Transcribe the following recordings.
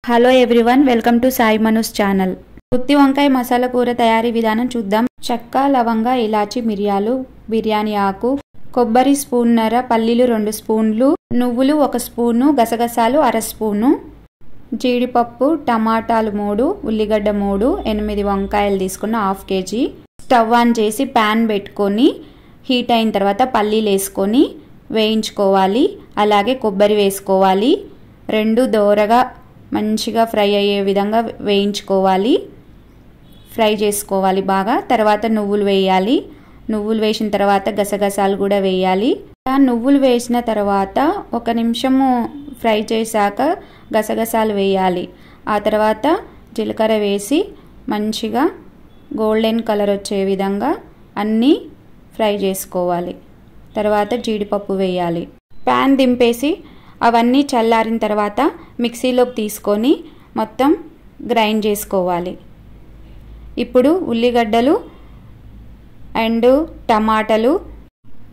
Hello everyone, welcome to Sai Manu's channel. గుత్తి వంకాయ మసాలా కూర తయారీ విధానం చూద్దాం. చెక్క, లవంగ, ఇలాచి, మిరియాలు, బిర్యానీ ఆకు, కొబ్బరి స్పూన్నర, పల్లీలు 2 స్పూన్లు, నువ్వులు 1 స్పూను, గసగసాలు 1/2 స్పూను, జీడిపప్పు, టమాటాలు 3, ఉల్లిగడ్డ 3, 8 వంకాయలు తీసుకున్న 1/2 కేజీ. స్టవ్ ఆన్ చేసి ప్యాన్ పెట్టుకొని హీట్ అయిన తర్వాత పల్లీలు వేసుకొని వేయించుకోవాలి. అలాగే కొబ్బరి వేసుకోవాలి. 2 దోరగా మంచిగా ఫ్రై అయ్యే విధంగా వేయించుకోవాలి, ఫ్రై చేసుకోవాలి బాగా. తర్వాత నువ్వులు వేయాలి. నువ్వులు వేసిన తర్వాత గసగసాలు కూడా వేయాలి. నువ్వులు వేసిన తర్వాత 1 నిమిషము ఫ్రై చేశాక గసగసాలు వేయాలి. ఆ తర్వాత జీలకర్ర వేసి మంచిగా గోల్డెన్ కలర్ వచ్చే విధంగా అన్నీ ఫ్రై చేసుకోవాలి. తర్వాత జీడిపప్పు వేయాలి. ప్యాన్ దింపేసి అవన్నీ చల్లారిన తర్వాత మిక్సీలోకి తీసుకొని మొత్తం గ్రైండ్ చేసుకోవాలి. ఇప్పుడు ఉల్లిగడ్డలు అండ్ టమాటాలు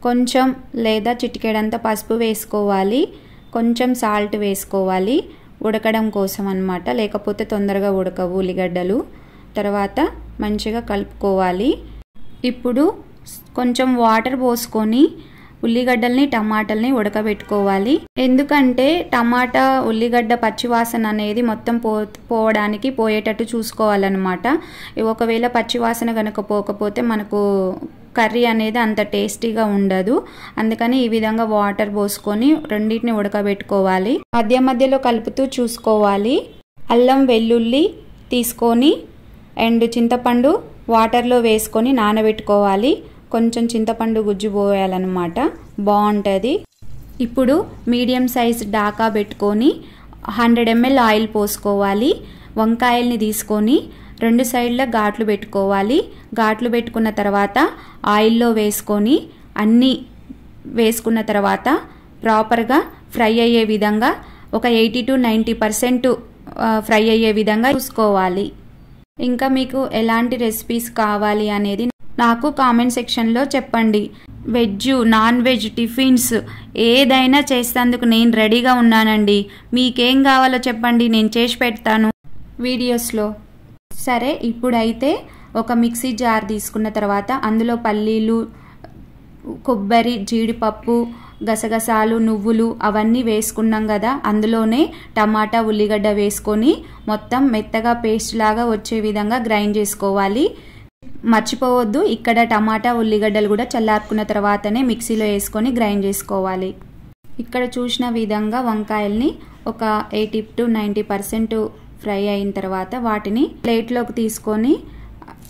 కొంచెం లేదా చిటికెడంత పసుపు వేసుకోవాలి. కొంచెం సాల్ట్ వేసుకోవాలి ఉడకడం కోసం అన్నమాట, లేకపోతే తొందరగా ఉడకవు ఉల్లిగడ్డలు. తర్వాత మంచిగా కలుపుకోవాలి. ఇప్పుడు కొంచెం వాటర్ పోసుకొని ఉల్లిగడ్డల్ని టమాటాలని ఉడకబెట్టుకోవాలి. ఎందుకంటే టమాటా ఉల్లిగడ్డ పచ్చివాసన అనేది మొత్తం పోయేటట్టు చూసుకోవాలన్నమాట. ఒకవేళ పచ్చివాసన కనుక పోకపోతే మనకు కర్రీ అనేది అంత టేస్టీగా ఉండదు. అందుకని ఈ విధంగా వాటర్ పోసుకొని రెండింటిని ఉడకబెట్టుకోవాలి. మధ్య మధ్యలో కలుపుతూ చూసుకోవాలి. అల్లం వెల్లుల్లి తీసుకొని అండ్ చింతపండు వాటర్లో వేసుకొని నానబెట్టుకోవాలి. కొంచెం చింతపండు గుజ్జు పోయాలన్నమాట, బాగుంటుంది. ఇప్పుడు మీడియం సైజ్ డాకా పెట్టుకొని 100 ml ఆయిల్ పోసుకోవాలి. వంకాయల్ని తీసుకొని 2 సైడ్ల ఘాట్లు పెట్టుకోవాలి. ఘాట్లు పెట్టుకున్న తర్వాత ఆయిల్లో వేసుకొని అన్నీ వేసుకున్న తర్వాత ప్రాపర్గా ఫ్రై అయ్యే విధంగా ఒక 80 to 90% ఫ్రై అయ్యే విధంగా చూసుకోవాలి. ఇంకా మీకు ఎలాంటి రెసిపీస్ కావాలి అనేది నాకు కామెంట్ సెక్షన్లో చెప్పండి. వెజ్, నాన్ వెజ్, టిఫిన్స్ ఏదైనా చేసేందుకు నేను రెడీగా ఉన్నానండి. మీకేం కావాలో చెప్పండి, నేను చేసి పెడతాను వీడియోస్లో. సరే, ఇప్పుడైతే ఒక మిక్సీ జార్ తీసుకున్న తర్వాత అందులో పల్లీలు, కొబ్బరి, జీడిపప్పు, గసగసాలు, నువ్వులు అవన్నీ వేసుకున్నాం కదా, అందులోనే టమాటా ఉల్లిగడ్డ వేసుకొని మొత్తం మెత్తగా పేస్ట్ లాగా వచ్చే విధంగా గ్రైండ్ చేసుకోవాలి. మర్చిపోవద్దు, ఇక్కడ టమాటా ఉల్లిగడ్డలు కూడా చల్లార్చుకున్న తర్వాతనే మిక్సీలో వేసుకొని గ్రైండ్ చేసుకోవాలి. ఇక్కడ చూసిన విధంగా వంకాయల్ని ఒక 80 to 90% ఫ్రై అయిన తర్వాత వాటిని ప్లేట్లోకి తీసుకొని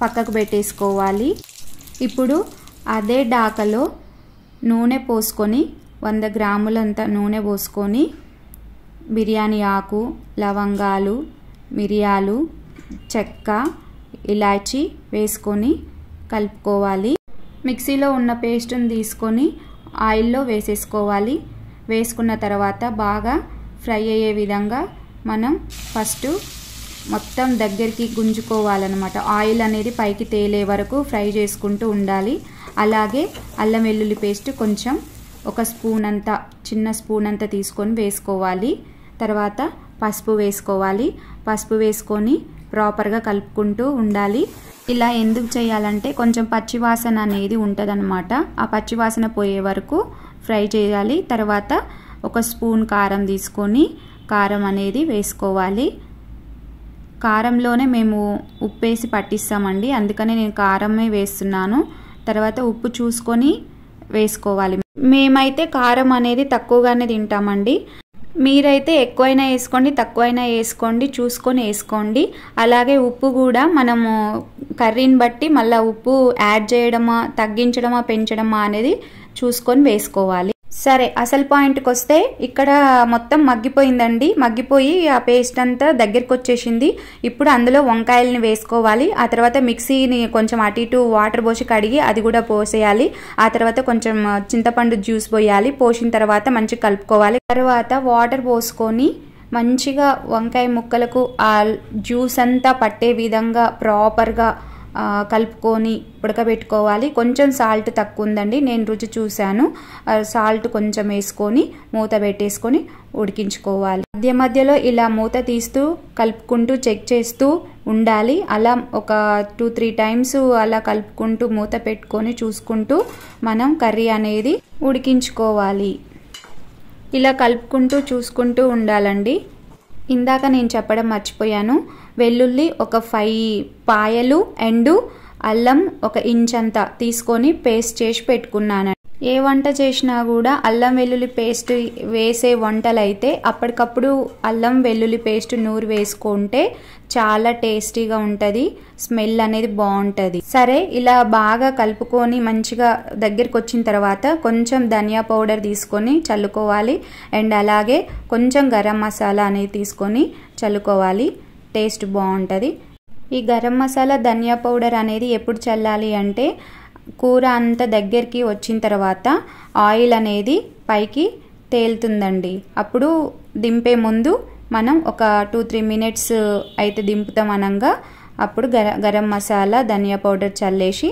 పక్కకు పెట్టేసుకోవాలి. ఇప్పుడు అదే డాకలో నూనె పోసుకొని 100 గ్రాములంత నూనె పోసుకొని బిర్యానీ ఆకు, లవంగాలు, మిరియాలు, చెక్క, ఇలాచి వేసుకొని కలుపుకోవాలి. మిక్సీలో ఉన్న పేస్ట్ని తీసుకొని ఆయిల్లో వేసేసుకోవాలి. వేసుకున్న తర్వాత బాగా ఫ్రై అయ్యే విధంగా మనం ఫస్ట్ మొత్తం దగ్గరికి గుంజుకోవాలన్నమాట. ఆయిల్ అనేది పైకి తేలే వరకు ఫ్రై చేసుకుంటూ ఉండాలి. అలాగే అల్లం వెల్లుల్లి పేస్ట్ కొంచెం 1 స్పూన్ అంత, చిన్న స్పూన్ అంత తీసుకొని వేసుకోవాలి. తర్వాత పసుపు వేసుకోవాలి. పసుపు వేసుకొని ప్రాపర్గా కలుపుకుంటూ ఉండాలి. ఇలా ఎందుకు చేయాలంటే కొంచెం పచ్చివాసన అనేది ఉంటుందన్నమాట. ఆ పచ్చివాసన పోయే వరకు ఫ్రై చేయాలి. తర్వాత 1 స్పూన్ కారం తీసుకొని కారం అనేది వేసుకోవాలి. కారంలోనే మేము ఉప్పు వేసి పట్టిస్తామండి, అందుకని నేను కారమే వేస్తున్నాను. తర్వాత ఉప్పు చూసుకొని వేసుకోవాలి. మేమైతే కారం అనేది తక్కువగానే తింటామండి. మీరైతే ఎక్కువైనా వేసుకోండి, తక్కువైనా వేసుకోండి, చూసుకొని వేసుకోండి. అలాగే ఉప్పు కూడా మనము కర్రీని బట్టి మళ్ళీ ఉప్పు యాడ్ చేయడమా, తగ్గించడమా, పెంచడమా అనేది చూసుకొని వేసుకోవాలి. సరే, అసలు పాయింట్కి వస్తే ఇక్కడ మొత్తం మగ్గిపోయిందండి. మగ్గిపోయి ఆ పేస్ట్ అంతా దగ్గరికి వచ్చేసింది. ఇప్పుడు అందులో వంకాయలని వేసుకోవాలి. ఆ తర్వాత మిక్సీని కొంచెం అటు ఇటు వాటర్ పోసి కడిగి అది కూడా పోసేయాలి. ఆ తర్వాత కొంచెం చింతపండు జ్యూస్ పోయాలి. పోసిన తర్వాత మంచిగా కలుపుకోవాలి. తర్వాత వాటర్ పోసుకొని మంచిగా వంకాయ ముక్కలకు ఆ జ్యూస్ అంతా పట్టే విధంగా ప్రాపర్గా కలుపుకొని ఉడకబెట్టుకోవాలి. కొంచెం సాల్ట్ తక్కువ ఉందండి, నేను రుచి చూశాను. సాల్ట్ కొంచెం వేసుకొని మూత పెట్టేసుకొని ఉడికించుకోవాలి. మధ్య మధ్యలో ఇలా మూత తీస్తూ కలుపుకుంటూ చెక్ చేస్తూ ఉండాలి. అలా ఒక 2-3 టైమ్స్ అలా కలుపుకుంటూ మూత పెట్టుకొని చూసుకుంటూ మనం కర్రీ అనేది ఉడికించుకోవాలి. ఇలా కలుపుకుంటూ చూసుకుంటూ ఉండాలండి. ఇందాక నేను చెప్పడం మర్చిపోయాను, వెల్లుల్లి ఒక 5 పాయలు అండ్ అల్లం ఒక ఇంచంతా తీసుకొని పేస్ట్ చేసి పెట్టుకున్నాను. ఏ వంట చేసినా కూడా అల్లం వెల్లుల్లి పేస్ట్ వేసే వంటలైతే అప్పటికప్పుడు అల్లం వెల్లుల్లి పేస్ట్ నూరు వేసుకుంటే చాలా టేస్టీగా ఉంటుంది, స్మెల్ అనేది బాగుంటుంది. సరే, ఇలా బాగా కలుపుకొని మంచిగా దగ్గరికి వచ్చిన తర్వాత కొంచెం ధనియా పౌడర్ తీసుకొని చల్లుకోవాలి. అండ్ అలాగే కొంచెం గరం మసాలా అనేది తీసుకొని చల్లుకోవాలి, టేస్ట్ బాగుంటుంది. ఈ గరం మసాలా ధనియా పౌడర్ అనేది ఎప్పుడు చల్లాలి అంటే కూర అంతా దగ్గరికి వచ్చిన తర్వాత ఆయిల్ అనేది పైకి తేలుతుందండి. అప్పుడు దింపే ముందు మనం ఒక 2-3 మినిట్స్ అయితే దింపుతాం అనంగా అప్పుడు గరం మసాలా ధనియా పౌడర్ చల్లేసి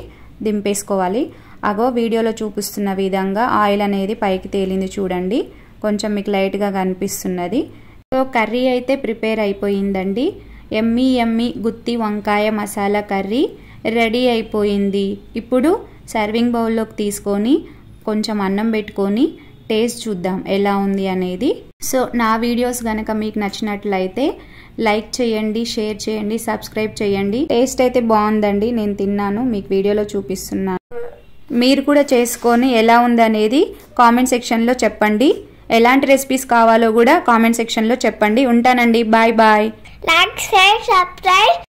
దింపేసుకోవాలి. అగో వీడియోలో చూపిస్తున్న విధంగా ఆయిల్ అనేది పైకి తేలింది చూడండి, కొంచెం మీకు లైట్గా కనిపిస్తున్నది. సో కర్రీ అయితే ప్రిపేర్ అయిపోయిందండి. ఎమ్మీ ఎమ్మీ గుత్తి వంకాయ మసాలా కర్రీ రెడీ అయిపోయింది. ఇప్పుడు సర్వింగ్ బౌల్లోకి తీసుకొని కొంచెం అన్నం పెట్టుకొని టేస్ట్ చూద్దాం ఎలా ఉంది అనేది. సో నా వీడియోస్ కనుక మీకు నచ్చినట్లయితే లైక్ చేయండి, షేర్ చేయండి, సబ్స్క్రైబ్ చేయండి. టేస్ట్ అయితే బాగుందండి, నేను తిన్నాను, మీకు వీడియోలో చూపిస్తున్నాను. మీరు కూడా చేసుకొని ఎలా ఉందనేది కామెంట్ సెక్షన్లో చెప్పండి. ఎలాంటి రెసిపీస్ కావాలో కూడా కామెంట్ సెక్షన్లో చెప్పండి. ఉంటానండి, bye bye. Like, share, subscribe.